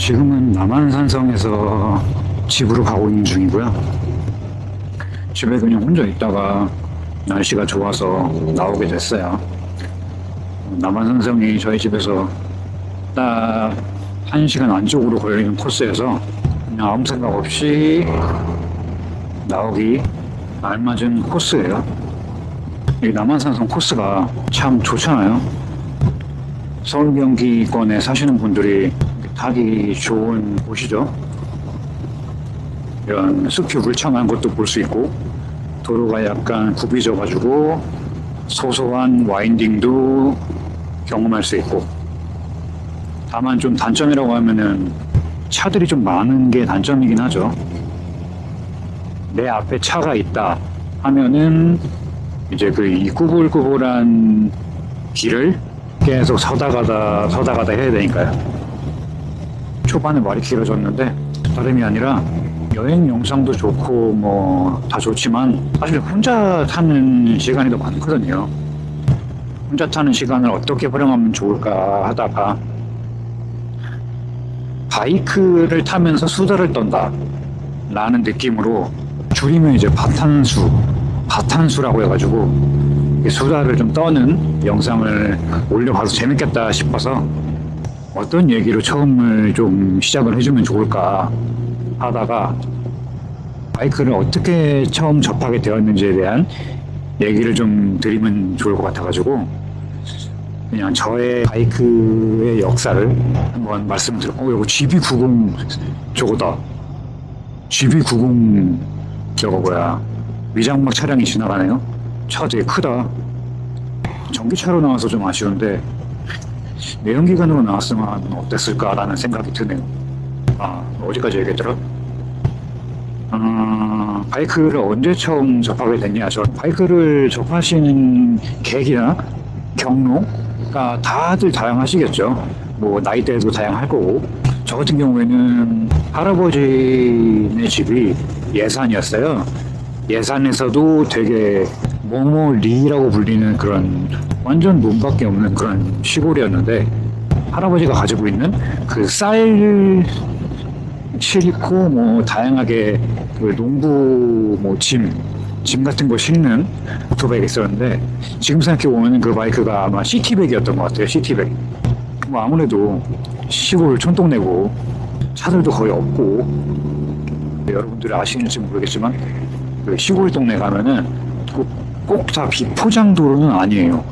지금은 남한산성에서 집으로 가고 있는 중이고요. 집에 그냥 혼자 있다가 날씨가 좋아서 나오게 됐어요. 남한산성이 저희 집에서 딱 1시간 안쪽으로 걸리는 코스여서 그냥 아무 생각 없이 나오기 알맞은 코스예요. 이 남한산성 코스가 참 좋잖아요. 서울 경기권에 사시는 분들이 타기 좋은 곳이죠. 이런 숲이 울창한 것도 볼 수 있고 도로가 약간 굽이져가지고 소소한 와인딩도 경험할 수 있고, 다만 좀 단점이라고 하면은 차들이 좀 많은 게 단점이긴 하죠. 내 앞에 차가 있다 하면은 이제 그 이 꾸불꾸불한 길을 계속 서다 가다 해야 되니까요. 초반에 말이 길어졌는데 다름이 아니라 여행 영상도 좋고 뭐 다 좋지만 사실 혼자 타는 시간이 더 많거든요. 혼자 타는 시간을 어떻게 활용하면 좋을까 하다가 바이크를 타면서 수다를 떤다 라는 느낌으로 줄이면 이제 바탄수라고 해가지고 수다를 좀 떠는 영상을 올려봐도 재밌겠다 싶어서 어떤 얘기로 처음을 좀 시작을 해주면 좋을까 하다가 바이크를 어떻게 처음 접하게 되었는지에 대한 얘기를 좀 드리면 좋을 것 같아가지고 그냥 저의 바이크의 역사를 한번 말씀드려. 이거 GB90 저거다. GB90 저거 뭐야. 위장막 차량이 지나가네요. 차가 되게 크다. 전기차로 나와서 좀 아쉬운데 내연기관으로 나왔으면 어땠을까라는 생각이 드네요. 어디까지 얘기했더라? 바이크를 언제 처음 접하게 됐냐? 저 바이크를 접하시는 계기나 경로가 다들 다양하시겠죠. 뭐 나이대도 다양할 거고. 저 같은 경우에는 할아버지네 집이 예산이었어요. 예산에서도 되게 모모리라고 불리는 그런 완전 논밖에 없는 그런 시골이었는데 할아버지가 가지고 있는 그 쌀 싣고 뭐 다양하게 그 농부 뭐 짐 같은 거 싣는 오토바이가 있었는데 지금 생각해보면 그 바이크가 아마 시티백이었던 것 같아요. 시티백. 뭐 아무래도 시골 촌동네고 차들도 거의 없고 여러분들이 아시는지 모르겠지만 그 시골 동네 가면은 꼭 다 비포장도로는 아니에요.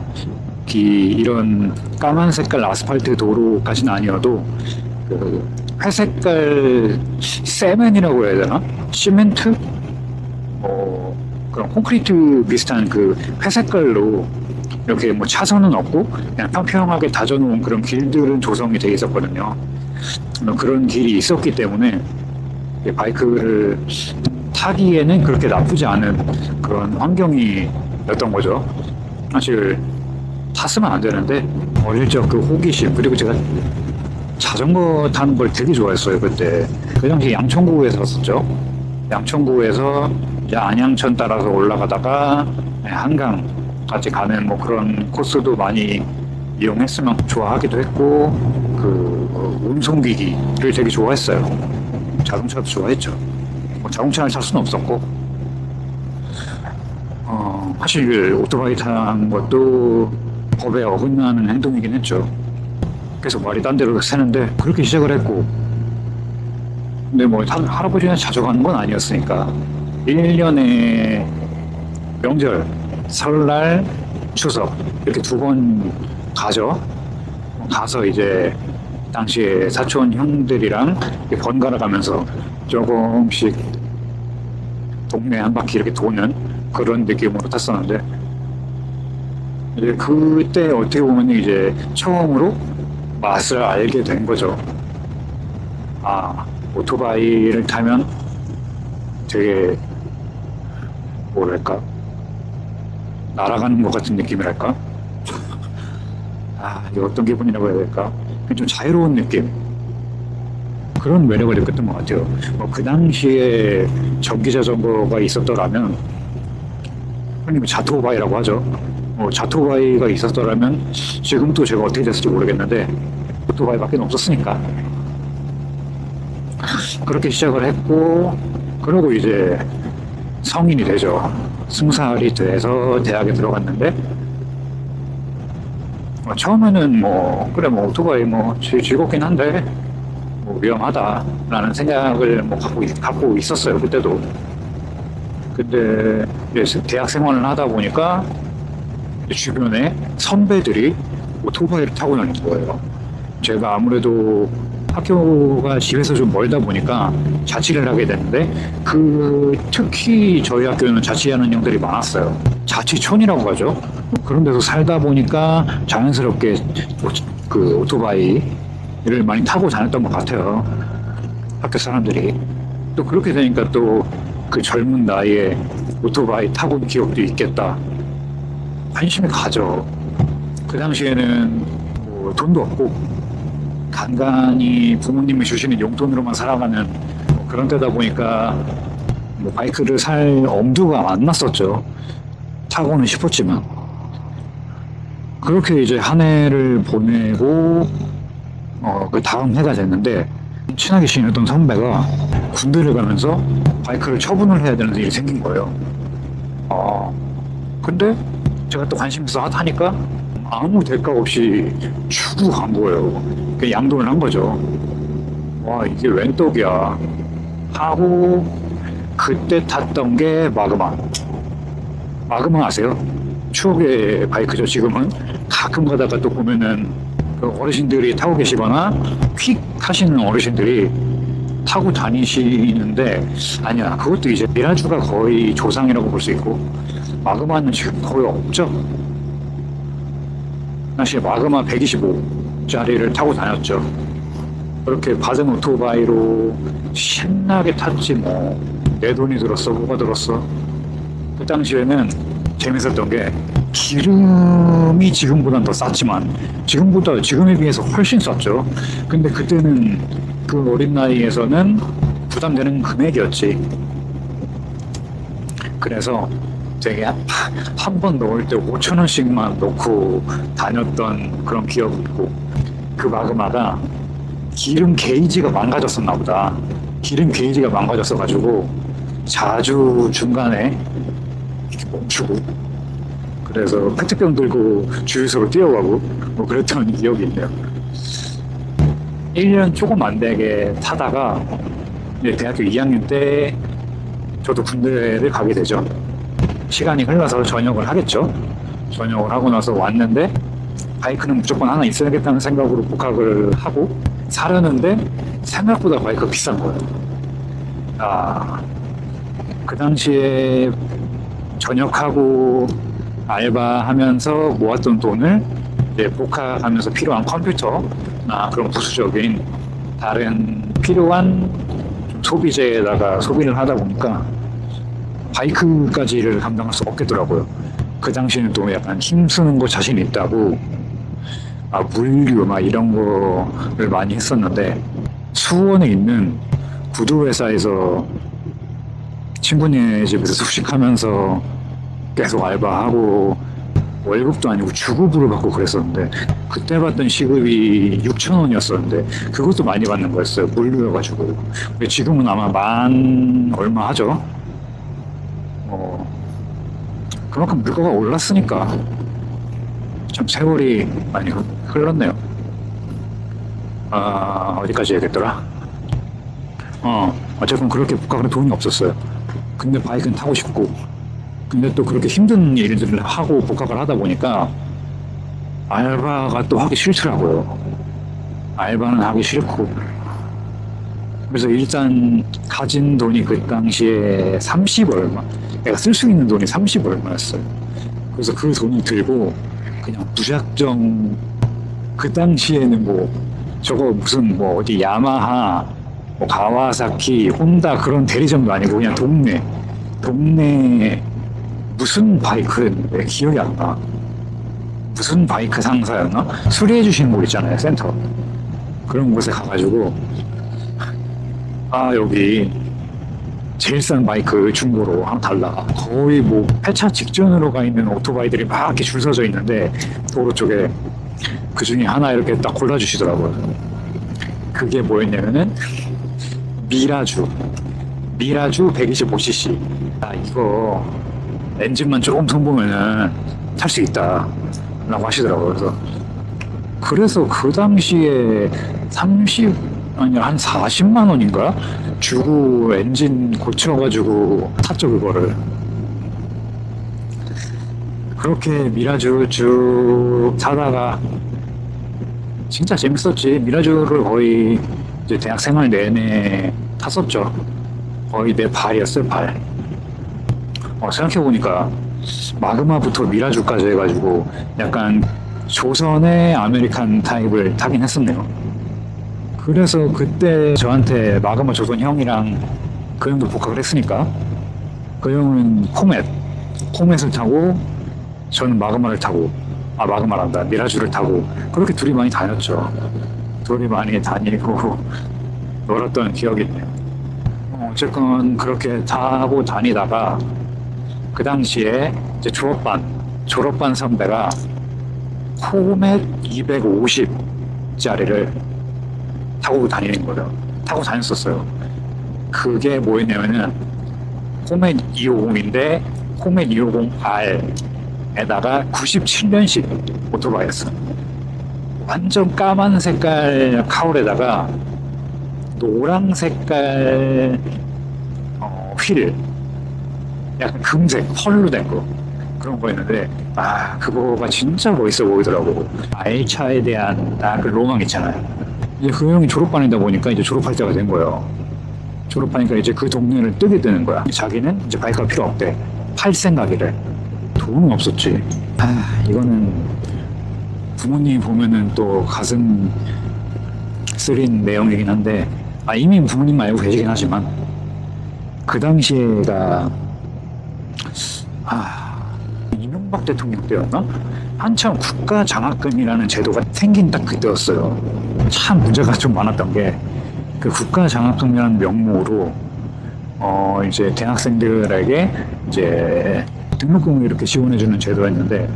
이런 까만 색깔 아스팔트 도로까지는 아니어도 그 회색깔 세멘이라고 해야 되나? 시멘트? 그런 콘크리트 비슷한 그 회색깔로 이렇게 뭐 차선은 없고 그냥 평평하게 다져놓은 그런 길들은 조성이 돼 있었거든요. 그런 길이 있었기 때문에 바이크를 타기에는 그렇게 나쁘지 않은 그런 환경이었던 거죠. 사실 탔으면 안 되는데 어릴 적 그 호기심, 그리고 제가 자전거 타는 걸 되게 좋아했어요. 그때 그 당시 양천구에 샀었죠. 양천구에서 이제 안양천 따라서 올라가다가 한강까지 가는 뭐 그런 코스도 많이 이용했으면 좋아하기도 했고, 그 운송기기를 되게 좋아했어요. 자동차도 좋아했죠. 뭐 자동차를 탈 수는 없었고, 사실 오토바이 타는 것도 법에 어긋나는 행동이긴 했죠. 그래서 말이 딴 데로 새는데 그렇게 시작을 했고, 근데 뭐 할아버지는 자주 가는 건 아니었으니까 1년에 명절, 설날, 추석 이렇게 2번 가죠. 가서 이제 당시에 사촌 형들이랑 번갈아 가면서 조금씩 동네 한 바퀴 이렇게 도는 그런 느낌으로 탔었는데, 이제 그때 어떻게 보면 이제 처음으로 맛을 알게 된 거죠. 오토바이를 타면 되게 뭐랄까 날아가는 것 같은 느낌이랄까. 이게 어떤 기분이라고 해야 될까. 좀 자유로운 느낌, 그런 매력을 느꼈던 것 같아요. 뭐 그 당시에 전기자전거가 있었더라면, 흔히 자토바이라고 하죠. 자토바이가 있었더라면 지금 또 제가 어떻게 됐을지 모르겠는데 오토바이밖에 없었으니까 그렇게 시작을 했고, 그러고 이제 성인이 되죠. 20살이 돼서 대학에 들어갔는데, 처음에는 뭐, 그래, 뭐, 오토바이 뭐, 즐겁긴 한데, 뭐 위험하다라는 생각을 뭐 갖고 있었어요, 그때도. 근데 이제 대학 생활을 하다 보니까 주변에 선배들이 오토바이를 타고 다니는 거예요. 제가 아무래도 학교가 집에서 좀 멀다 보니까 자취를 하게 됐는데 특히 저희 학교는 자취하는 형들이 많았어요. 자취촌이라고 하죠. 그런 데서 살다 보니까 자연스럽게 그 오토바이를 많이 타고 다녔던 것 같아요. 학교 사람들이. 또 그렇게 되니까 또 그 젊은 나이에 오토바이 타고 온 기억도 있겠다. 관심이 가죠. 그 당시에는 뭐 돈도 없고 간간히 부모님이 주시는 용돈으로만 살아가는 뭐 그런 때다 보니까 뭐 바이크를 살 엄두가 안 났었죠. 타고는 싶었지만. 그렇게 이제 한 해를 보내고 그 다음 해가 됐는데 친하게 지냈던 선배가 군대를 가면서 바이크를 처분을 해야 되는 일이 생긴 거예요. 근데 제가 또 관심 있어 하니까 아무 대가 없이 주고 간 거예요. 그 양도를 한 거죠. 와, 이게 웬 떡이야 하고 그때 탔던 게 마그마. 마그마 아세요? 추억의 바이크죠. 지금은 가끔 가다가 또 보면은 그 어르신들이 타고 계시거나 퀵 타시는 어르신들이 타고 다니시는데, 아니야, 그것도 이제 미라주가 거의 조상이라고 볼 수 있고 마그마는 지금 거의 없죠. 사실 마그마 125짜리를 타고 다녔죠. 그렇게 받은 오토바이로 신나게 탔지 뭐. 내 돈이 들었어, 뭐가 들었어. 그 당시에는 재밌었던 게 기름이 지금보다는 더 쌌지만 지금에 비해서 훨씬 쌌죠. 근데 그때는 그 어린 나이에서는 부담되는 금액이었지. 그래서 되게 한 번 넣을 때 5,000원씩만 넣고 다녔던 그런 기억이 있고, 그 마그마가 기름 게이지가 망가졌었나 보다. 기름 게이지가 망가졌어가지고 자주 중간에 이렇게 멈추고, 그래서 페트병 들고 주유소로 뛰어가고 뭐 그랬던 기억이 있네요. 1년 조금 안 되게 타다가 이제 대학교 2학년 때 저도 군대를 가게 되죠. 시간이 흘러서 전역을 하겠죠. 전역을 하고 나서 왔는데 바이크는 무조건 하나 있어야겠다는 생각으로 복학을 하고 살았는데 생각보다 바이크가 비싼 거예요. 그 당시에 전역하고 알바하면서 모았던 돈을 이제 복학하면서 필요한 컴퓨터나 그런 부수적인 다른 필요한 소비재에다가 소비를 하다 보니까 바이크까지를 감당할 수 없겠더라고요. 그 당시에는 또 약간 힘쓰는 거 자신 있다고 물류 막 이런 거를 많이 했었는데, 수원에 있는 구두 회사에서 친구네 집에서 숙식하면서 계속 알바하고 월급도 아니고 주급으로 받고 그랬었는데, 그때 받던 시급이 6,000원이었었는데 그것도 많이 받는 거였어요. 물류여가지고. 지금은 아마 만 얼마 하죠. 그만큼 물가가 올랐으니까 참 세월이 많이 흘렀네요. 어디까지 얘기했더라? 어쨌든 그렇게 복학은 돈이 없었어요. 근데 바이크는 타고 싶고, 근데 또 그렇게 힘든 일들을 하고 복학을 하다 보니까 알바가 또 하기 싫더라고요. 알바는 하기 싫고. 그래서 일단 가진 돈이 그 당시에 30 얼마, 내가 쓸 수 있는 돈이 30 얼마였어요. 그래서 그 돈을 들고 그냥 무작정, 그 당시에는 뭐 저거 무슨 뭐 어디 야마하, 뭐 가와사키, 혼다 그런 대리점도 아니고 그냥 동네 무슨 바이크였는데 기억이 안 나. 무슨 바이크 상사였나? 수리해 주시는 곳 있잖아요, 센터. 그런 곳에 가가지고 여기 제일 싼 바이크 중고로 한번 달라. 거의 뭐 폐차 직전으로 가 있는 오토바이들이 막 이렇게 줄 서져 있는데 도로 쪽에 그 중에 하나 이렇게 딱 골라주시더라고요. 그게 뭐였냐면은 미라주 125cc. 아, 이거 엔진만 조금 손보면은 탈 수 있다 라고 하시더라고요. 그래서 그 당시에 30 아니 한 40만 원인가 주고 엔진 고쳐가지고 탔죠 그거를. 그렇게 미라주 쭉 타다가 진짜 재밌었지. 미라주를 거의 이제 대학 생활 내내 탔었죠. 거의 내 발이었어요, 발. 생각해보니까 마그마부터 미라주까지 해가지고 약간 조선의 아메리칸 타입을 타긴 했었네요. 그래서 그때 저한테 마그마 조선 형이랑 그 형도 복학을 했으니까 그 형은 코멧을 타고 저는 마그마를 타고 마그마란다 미라주를 타고 그렇게 둘이 많이 다녔죠. 둘이 많이 다니고 놀았던 기억이 있네요. 어쨌건 그렇게 타고 다니다가 그 당시에 이제 졸업반 선배가 코멧 250짜리를 타고 다니는 거예요. 타고 다녔었어요. 그게 뭐였냐면은 코멧 250인데 코멧 250R에다가 97년식 오토바이였어. 완전 까만 색깔 카울에다가 노랑 색깔 휠, 약간 금색 펄로 된 거 그런 거였는데 그거가 진짜 멋있어 보이더라고. 알차에 대한 그 로망 있잖아요. 이제 그 형이 졸업반이다 보니까 이제 졸업할 때가 된 거예요. 졸업하니까 이제 그 동네를 뜨게 되는 거야. 자기는 이제 바이크가 필요 없대. 팔 생각이래. 돈은 없었지. 이거는 부모님 보면은 또 가슴 쓰린 내용이긴 한데 이미 부모님 알고 계시긴 하지만 그 당시에가 이명박 대통령 때였나? 한참 국가장학금이라는 제도가 생긴 딱 그때였어요. 참 문제가 좀 많았던 게 그 국가장학금이라는 명목으로 이제 대학생들에게 이제 등록금을 이렇게 지원해주는 제도였는데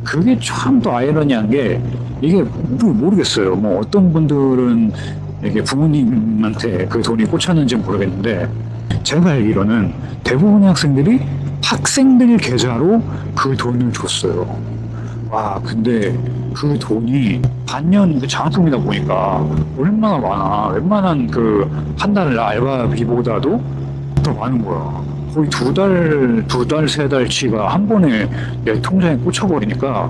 그게 참 또 아이러니한 게 이게 모르겠어요. 뭐 어떤 분들은 이게 부모님한테 그 돈이 꽂혔는지 모르겠는데 제가 알기로는 대부분의 학생들이 학생들 계좌로 그 돈을 줬어요. 근데 그 돈이 반년 그 장학금이다 보니까 얼마나 많아. 웬만한 그 한 달 알바비보다도 더 많은 거야. 거의 두 달, 세 달치가 한 번에 내 통장에 꽂혀버리니까.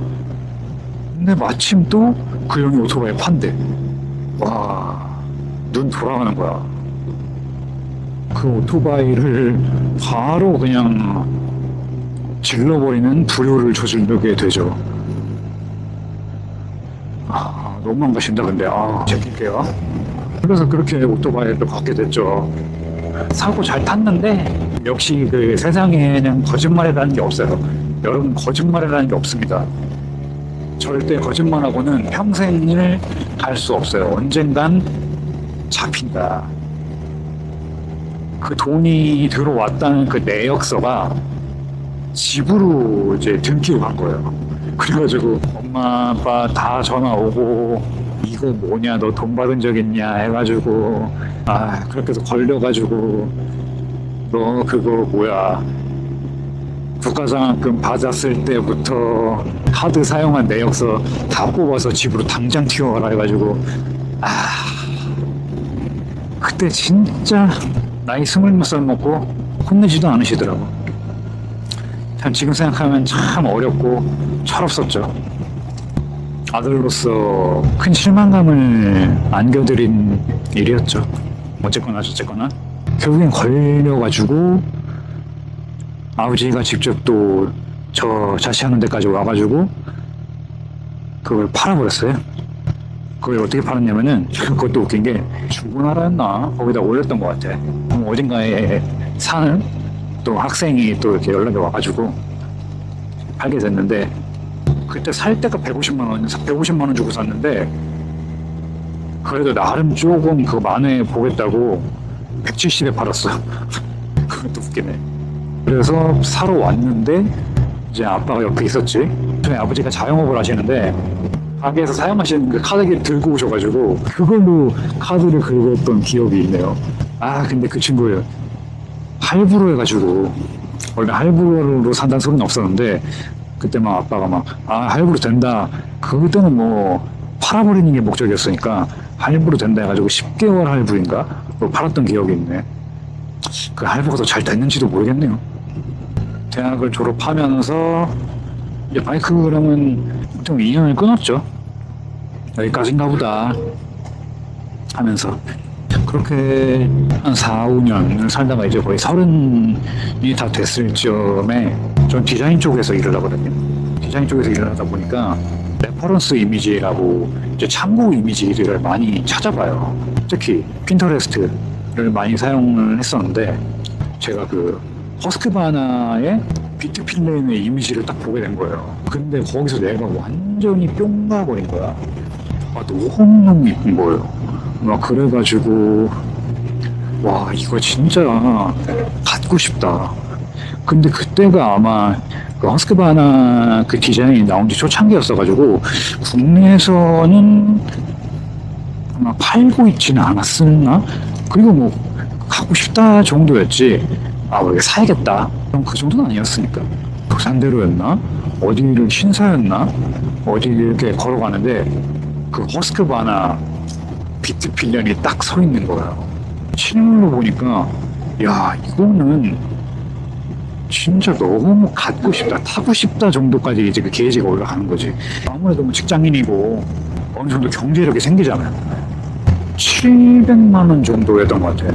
근데 마침 또 그 형이 오토바이 판대. 눈 돌아가는 거야. 그 오토바이를 바로 그냥 질러버리는 불효를 저지르게 되죠. 너무 안 가신다 근데 제낄게요. 그래서 그렇게 오토바이를 갖게 됐죠. 사고 잘 탔는데 역시 그 세상에는 거짓말이라는 게 없어요. 여러분 거짓말이라는 게 없습니다. 절대 거짓말하고는 평생을 갈 수 없어요. 언젠간 잡힌다. 그 돈이 들어왔다는 그 내역서가 집으로 이제 등기로 간 거예요. 그래가지고 엄마 아빠 다 전화 오고 이거 뭐냐 너 돈 받은 적 있냐 해가지고 그렇게 해서 걸려가지고 너 그거 뭐야 국가장학금 받았을 때부터 카드 사용한 내역서 다 뽑아서 집으로 당장 튀어가라 해가지고 그때 진짜 나이 20살 먹고 혼내지도 않으시더라고. 참 지금 생각하면 참 어렵고 철없었죠. 아들로서 큰 실망감을 안겨드린 일이었죠. 어쨌거나 저쨌거나 결국엔 걸려가지고 아버지가 직접 또 저 자취하는 데까지 와가지고 그걸 팔아버렸어요. 그걸 어떻게 팔았냐면은 그것도 웃긴 게 중고나라였나 거기다 올렸던 것 같아. 어딘가에 사는 또 학생이 또 이렇게 연락이 와가지고 팔게 됐는데 그때 살 때가 150만 원 주고 샀는데 그래도 나름 조금 그 만회 보겠다고 170에 팔았어. 그것도 웃기네. 그래서 사러 왔는데 이제 아빠가 옆에 있었지. 저희 아버지가 자영업을 하시는데 가게에서 사용하시는 그 카드기를 들고 오셔가지고 그걸로 카드를 긁었던 기억이 있네요. 근데 그 친구 할부로 해가지고, 원래 할부로 산다는 소리는 없었는데, 그때 막 아빠가 막, 할부로 된다. 그때는 뭐, 팔아버리는 게 목적이었으니까, 할부로 된다 해가지고 10개월 할부인가? 그걸 팔았던 기억이 있네. 그 할부가 더 잘 됐는지도 모르겠네요. 대학을 졸업하면서, 이제 바이크랑은 좀 인연을 끊었죠. 여기까지인가 보다 하면서. 그렇게 한 4, 5년 살다가 이제 거의 30이 다 됐을 즈음에 전 디자인 쪽에서 일을 하거든요. 디자인 쪽에서 일을 하다 보니까 레퍼런스 이미지라고 이제 참고 이미지들을 많이 찾아봐요. 특히 핀터레스트를 많이 사용을 했었는데 제가 그 허스크바나의 비트필렌의 이미지를 딱 보게 된 거예요. 근데 거기서 내가 완전히 뿅 가버린 거야. 너무 이쁜 거예요. 막 그래가지고 와 이거 진짜 갖고 싶다. 근데 그때가 아마 그 허스크바나 그 디자인이 나온 지 초창기였어가지고 국내에서는 아마 팔고 있지는 않았었나? 그리고 뭐 갖고 싶다 정도였지 왜 사야겠다 그럼 그 정도는 아니었으니까 부산대로였나? 어디를 신사였나? 어디 이렇게 걸어가는데 그 허스크바나 비트필련이 딱 서 있는 거예요. 실물로 보니까 야 이거는 진짜 너무 갖고 싶다 타고 싶다 정도까지 이제 그 게이지가 올라가는 거지. 아무래도 뭐 직장인이고 어느 정도 경제력이 생기잖아요. 700만 원 정도였던 것 같아.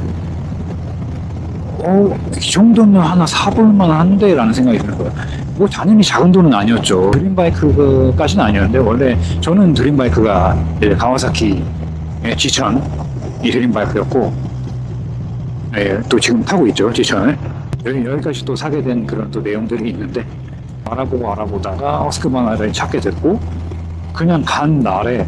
이 정도면 하나 사볼만 한데 라는 생각이 드는 거야. 뭐 당연히 작은 돈은 아니었죠. 드림바이크까지는 아니었는데 원래 저는 드림바이크가 이제 가와사키 지천이 드림바이크였고 또 지금 타고 있죠 지천을. 여기까지 또 사게 된 그런 또 내용들이 있는데 알아보다가 허스크바나를 찾게 됐고 그냥 간 날에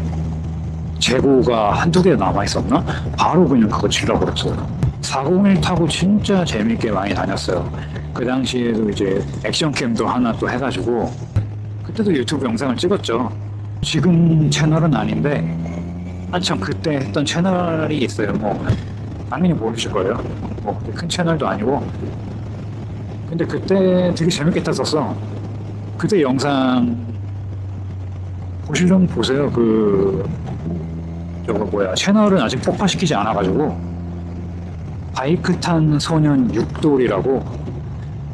재고가 한두 개 남아있었나? 바로 그냥 그거 질러버렸어요. 401 타고 진짜 재밌게 많이 다녔어요. 그 당시에도 이제 액션캠도 하나 또 해가지고 그때도 유튜브 영상을 찍었죠. 지금 채널은 아닌데 한참 그때 했던 채널이 있어요. 뭐 당연히 모르실 거예요. 뭐 큰 채널도 아니고 근데 그때 되게 재밌게 탔었어. 그때 영상 보시려면 보세요. 저거 뭐야 채널은 아직 폭파시키지 않아가지고 바이크 탄 소년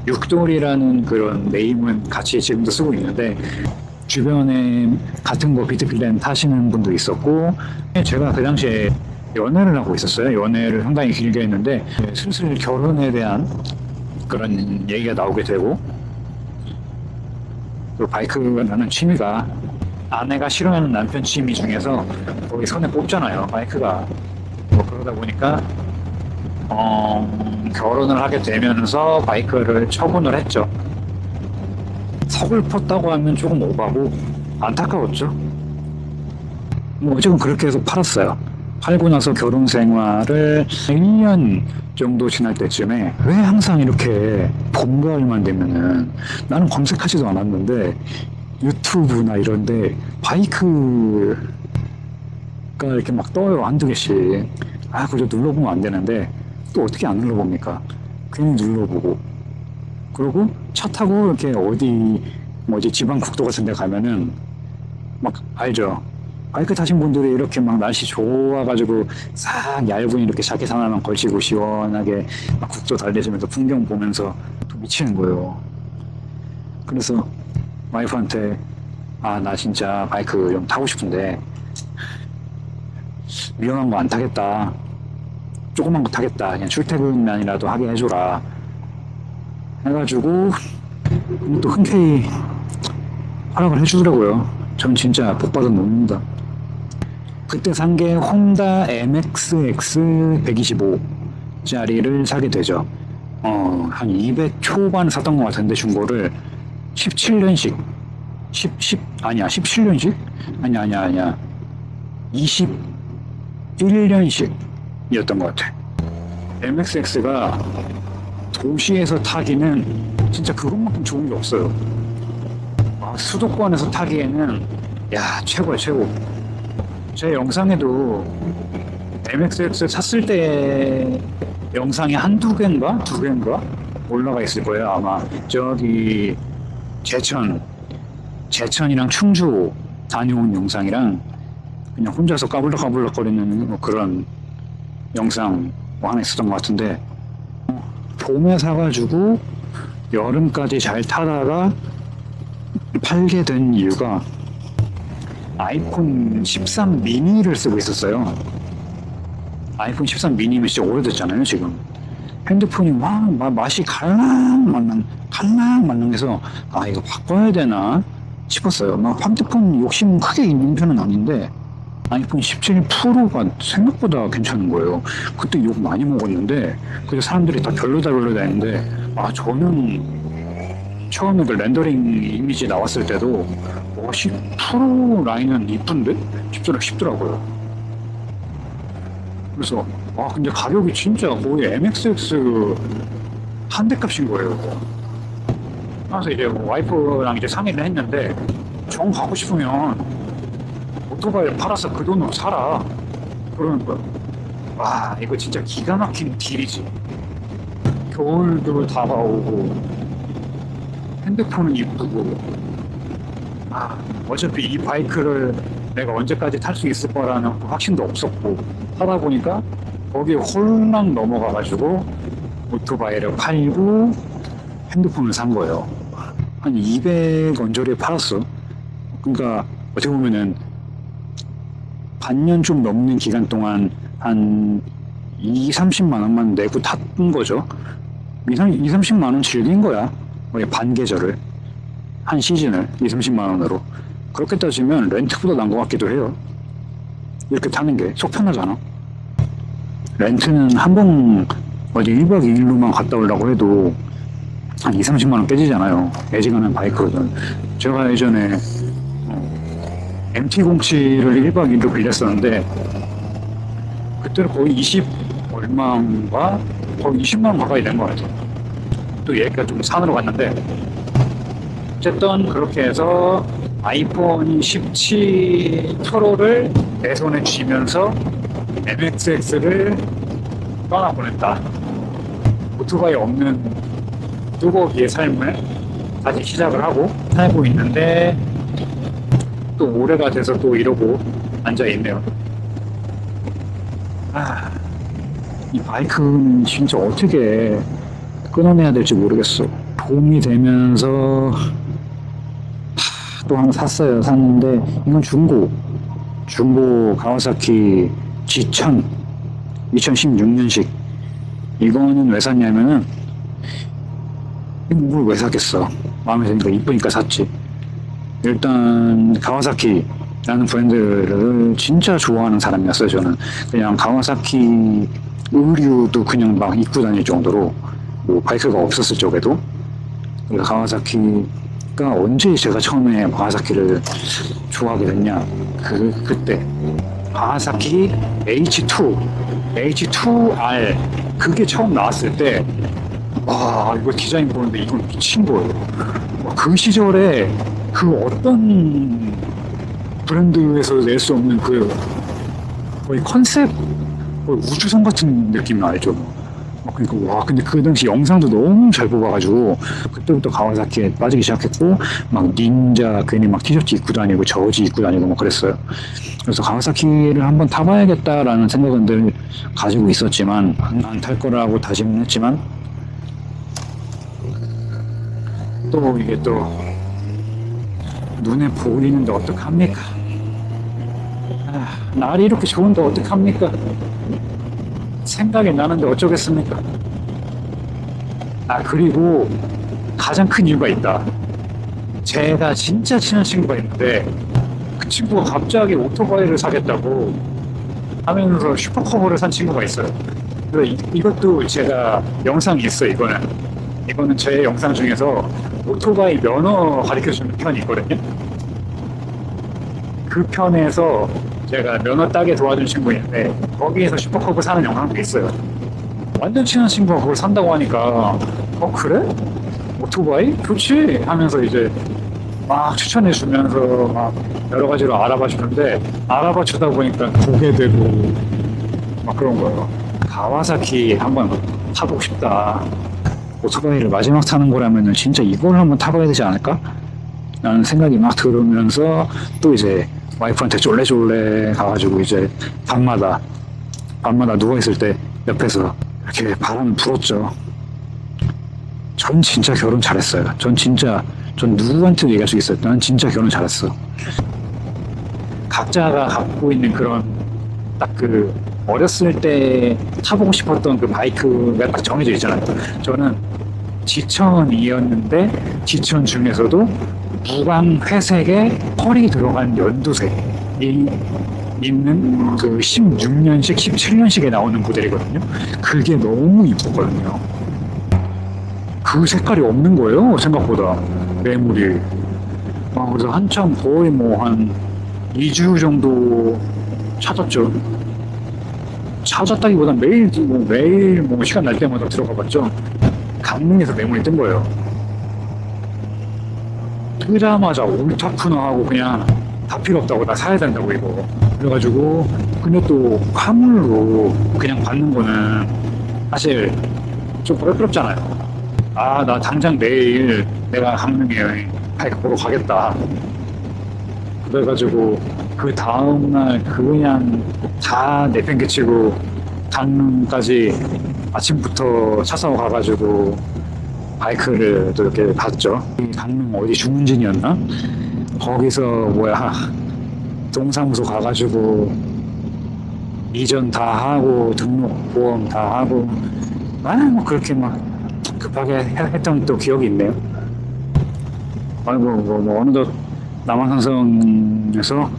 육돌이라는 그런 네임은 같이 지금도 쓰고 있는데 주변에 같은 거 비트필렌 타시는 분도 있었고 제가 그 당시에 연애를 하고 있었어요. 연애를 상당히 길게 했는데 슬슬 결혼에 대한 그런 얘기가 나오게 되고 또 바이크라는 취미가 아내가 싫어하는 남편 취미 중에서 거기 손에 꼽잖아요. 바이크가. 뭐 그러다 보니까 결혼을 하게 되면서 바이크를 처분을 했죠. 서글펐다고 하면 조금 오바고 안타까웠죠. 뭐 어쨌든 그렇게 해서 팔았어요. 팔고 나서 결혼 생활을 1년 정도 지날 때쯤에 왜 항상 이렇게 봄, 가을만 되면은 나는 검색하지도 않았는데 유튜브나 이런데 바이크가 이렇게 막 떠요. 한두 개씩. 그저 눌러보면 안 되는데 또 어떻게 안 눌러봅니까? 괜히 눌러보고 그러고 차 타고 이렇게 어디 지방 국도 같은 데 가면은 막 알죠? 바이크 타신 분들이 이렇게 막 날씨 좋아가지고 싹 얇은 이렇게 자켓 하나만 걸치고 시원하게 막 국도 달리시면서 풍경 보면서 또 미치는 거예요. 그래서 와이프한테 나 진짜 바이크 좀 타고 싶은데 위험한 거 안 타겠다. 조그만 거 타겠다. 그냥 출퇴근만이라도 하게 해줘라. 해가지고 또 흔쾌히 허락을 해주더라고요. 전 진짜 복받은 놈입니다. 그때 산 게 혼다 MXX 125짜리를 사게 되죠. 한 200 초반 샀던 것 같은데 중고를 17년식 17년식? 아니야 21년식이었던 것 같아. MXX가 도시에서 타기는 진짜 그것만큼 좋은 게 없어요. 수도권에서 타기에는 최고야 최고. 제 영상에도 MXX 샀을 때 영상이 한두 개인가? 두 개인가? 올라가 있을 거예요. 아마 저기 제천이랑 충주 다녀온 영상이랑 그냥 혼자서 까불럭까불럭 거리는 뭐 그런 영상 뭐 하나 있었던 것 같은데, 봄에 사가지고 여름까지 잘 타다가 팔게 된 이유가 아이폰 13 미니를 쓰고 있었어요. 아이폰 13 미니면 진짜 오래됐잖아요, 지금. 핸드폰이 맛이 갈랑말랑해서, 아, 이거 바꿔야 되나 싶었어요. 막 핸드폰 욕심 크게 있는 편은 아닌데, 아이폰 17 프로가 생각보다 괜찮은 거예요. 그때 욕 많이 먹었는데, 그래서 사람들이 다 별로다 했는데, 아, 저는 처음에 그 렌더링 이미지 나왔을 때도, 10 프로 라인은 이쁜데? 싶더라고요. 그래서, 아, 근데 가격이 진짜 거의 MXX 한 대 값인 거예요. 그래서 이제 와이프랑 이제 상의를 했는데, 정 가고 싶으면 오토바이를 팔아서 그 돈으로 사라. 그러는 거야. 와, 이거 진짜 기가 막힌 딜이지. 겨울도 다가오고, 핸드폰은 이쁘고, 아, 어차피 이 바이크를 내가 언제까지 탈 수 있을 거라는 확신도 없었고, 하다 보니까 거기에 홀랑 넘어가가지고 오토바이를 팔고 핸드폰을 산 거예요. 한 200원 저리에 팔았어. 그러니까 어떻게 보면은 반년 좀 넘는 기간 동안 한 2, 30만 원만 내고 탔던 거죠. 2, 30만 원 즐긴 거야. 거의 반 계절을. 한 시즌을 2, 30만 원으로. 그렇게 따지면 렌트보다 나은 것 같기도 해요. 이렇게 타는 게 속 편하잖아. 렌트는 한 번 어디 1박 2일로만 갔다 오려고 해도 한 2, 30만 원 깨지잖아요. 애지간한 바이크거든. 제가 예전에 MT-07을 1박 2일로 빌렸었는데, 그때는 거의 20 얼마인가? 거의 20만 원 가까이 된 것 같아요. 또 얘가 좀 산으로 갔는데, 어쨌든 그렇게 해서 아이폰 17 프로를 내 손에 쥐면서 MXX를 떠나보냈다. 오토바이 없는 뚜벅이의 삶을 다시 시작을 하고 살고 있는데, 또 올해가 돼서 또 이러고 앉아있네요. 아, 이 바이크는 진짜 어떻게 끊어내야 될지 모르겠어. 봄이 되면서 또 하나 샀어요. 샀는데 이건 중고 가와사키 G1000 2016년식. 이거는 왜 샀냐면은, 이걸 왜 샀겠어. 마음에 드니까 이쁘니까 샀지. 일단 가와사키라는 브랜드를 진짜 좋아하는 사람이었어요. 저는 그냥 가와사키 의류도 그냥 막 입고 다닐 정도로, 뭐 바이크가 없었을 적에도. 그래서 가와사키가 언제 제가 처음에 가와사키를 좋아하게 됐냐, 그때 가와사키 H2R 그게 처음 나왔을 때, 와, 이거 디자인 보는데 이건 미친 거예요. 그 시절에 그 어떤 브랜드에서 낼 수 없는 그 거의 컨셉, 거의 우주선 같은 느낌 알죠? 그러니까 와, 근데 그 당시 영상도 너무 잘 뽑아가지고 그때부터 가와사키에 빠지기 시작했고, 막 닌자 괜히 막 티셔츠 입고 다니고 저지 입고 다니고 막 그랬어요. 그래서 가와사키를 한번 타봐야겠다라는 생각은 늘 가지고 있었지만, 안 탈 거라고 다짐은 했지만, 또 이게 또 눈에 보이는데 어떡합니까? 아, 날이 이렇게 좋은데 어떡합니까? 생각이 나는데 어쩌겠습니까? 아, 그리고 가장 큰 이유가 있다. 제가 진짜 친한 친구가 있는데, 그 친구가 갑자기 오토바이를 사겠다고 하면서 슈퍼커버를 산 친구가 있어요. 그래서 이것도 제가 영상이 있어요. 이거는 제 영상 중에서 오토바이 면허 가르쳐주는 편이 있거든요. 그 편에서 제가 면허 따게 도와준 친구 있는데, 거기에서 슈퍼커브 사는 영상도 있어요. 완전 친한 친구가 그걸 산다고 하니까, 그래? 오토바이? 좋지! 하면서 이제 막 추천해 주면서 막 여러 가지로 알아봐 주는데, 알아봐 주다 보니까 보게 되고 막 그런 거예요. 가와사키 한번 타보고 싶다. 오토바이를 마지막 타는 거라면은 진짜 이걸 한번 타봐야 되지 않을까? 라는 생각이 막 들으면서 또 이제 와이프한테 쫄래쫄래 가가지고 이제 밤마다 누워있을 때 옆에서 이렇게 바람을 불었죠. 전 진짜 결혼 잘했어요. 전 누구한테도 얘기할 수 있어요. 난 진짜 결혼 잘했어. 각자가 갖고 있는 그런 딱 그 어렸을 때 타보고 싶었던 그 바이크가 딱 정해져 있잖아요. 저는 지천이었는데 지천 중에서도 무광 회색에 펄이 들어간 연두색이 있는 그 16년식, 17년식에 나오는 모델이거든요. 그게 너무 이쁘거든요. 그 색깔이 없는 거예요, 생각보다. 매물이. 그래서 한참 거의 뭐 한 2주 정도 찾았죠. 찾았다기보단 매일 시간 날 때마다 들어가 봤죠. 강릉에서 매물이 뜬 거예요. 뜨자마자 옳다쿠나 하고 그냥 다 필요 없다고 나 사야 된다고 이거. 그래가지고 근데 또 화물로 그냥 받는 거는 사실 좀 부끄럽잖아요. 나 당장 내일 내가 강릉에 바이크 보러 가겠다. 그래가지고 그 다음날 그냥 다 내팽개치고 강릉까지 아침부터 차 사고 가가지고 바이크를 또 이렇게 봤죠. 강릉 어디 중문진이었나? 거기서 동사무소 가가지고 이전 다 하고 등록보험 다 하고 뭐 그렇게 막 급하게 했던 또 기억이 있네요. 어느덧 남한산성에서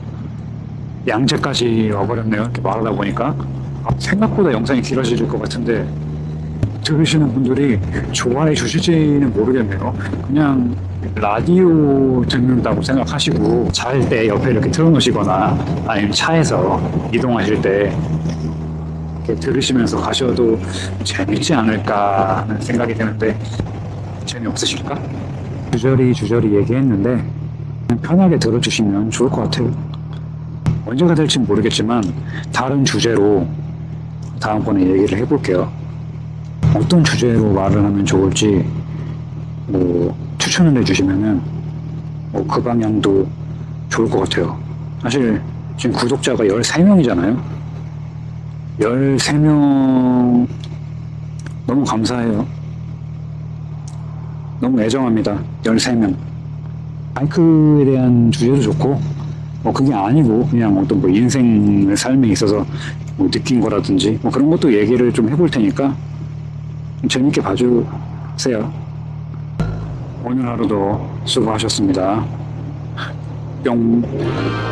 양재까지 와버렸네요. 이렇게 말하다 보니까 생각보다 영상이 길어질 것 같은데 들으시는 분들이 좋아해 주실지는 모르겠네요. 그냥 라디오 듣는다고 생각하시고 잘 때 옆에 이렇게 틀어놓으시거나 아니면 차에서 이동하실 때 이렇게 들으시면서 가셔도 재밌지 않을까 하는 생각이 드는데 재미없으실까? 주저리 얘기했는데 편하게 들어주시면 좋을 것 같아요. 언제가 될지 모르겠지만 다른 주제로 다음번에 얘기를 해볼게요. 어떤 주제로 말을 하면 좋을지 추천을 해주시면은 그 방향도 좋을 것 같아요. 사실 지금 구독자가 13명이잖아요. 13명 너무 감사해요. 너무 애정합니다. 13명. 바이크에 대한 주제도 좋고 그게 아니고 그냥 어떤 인생 삶에 있어서 느낀 거라든지 그런 것도 얘기를 좀 해볼 테니까 재밌게 봐주세요. 오늘 하루도 수고하셨습니다. 뿅.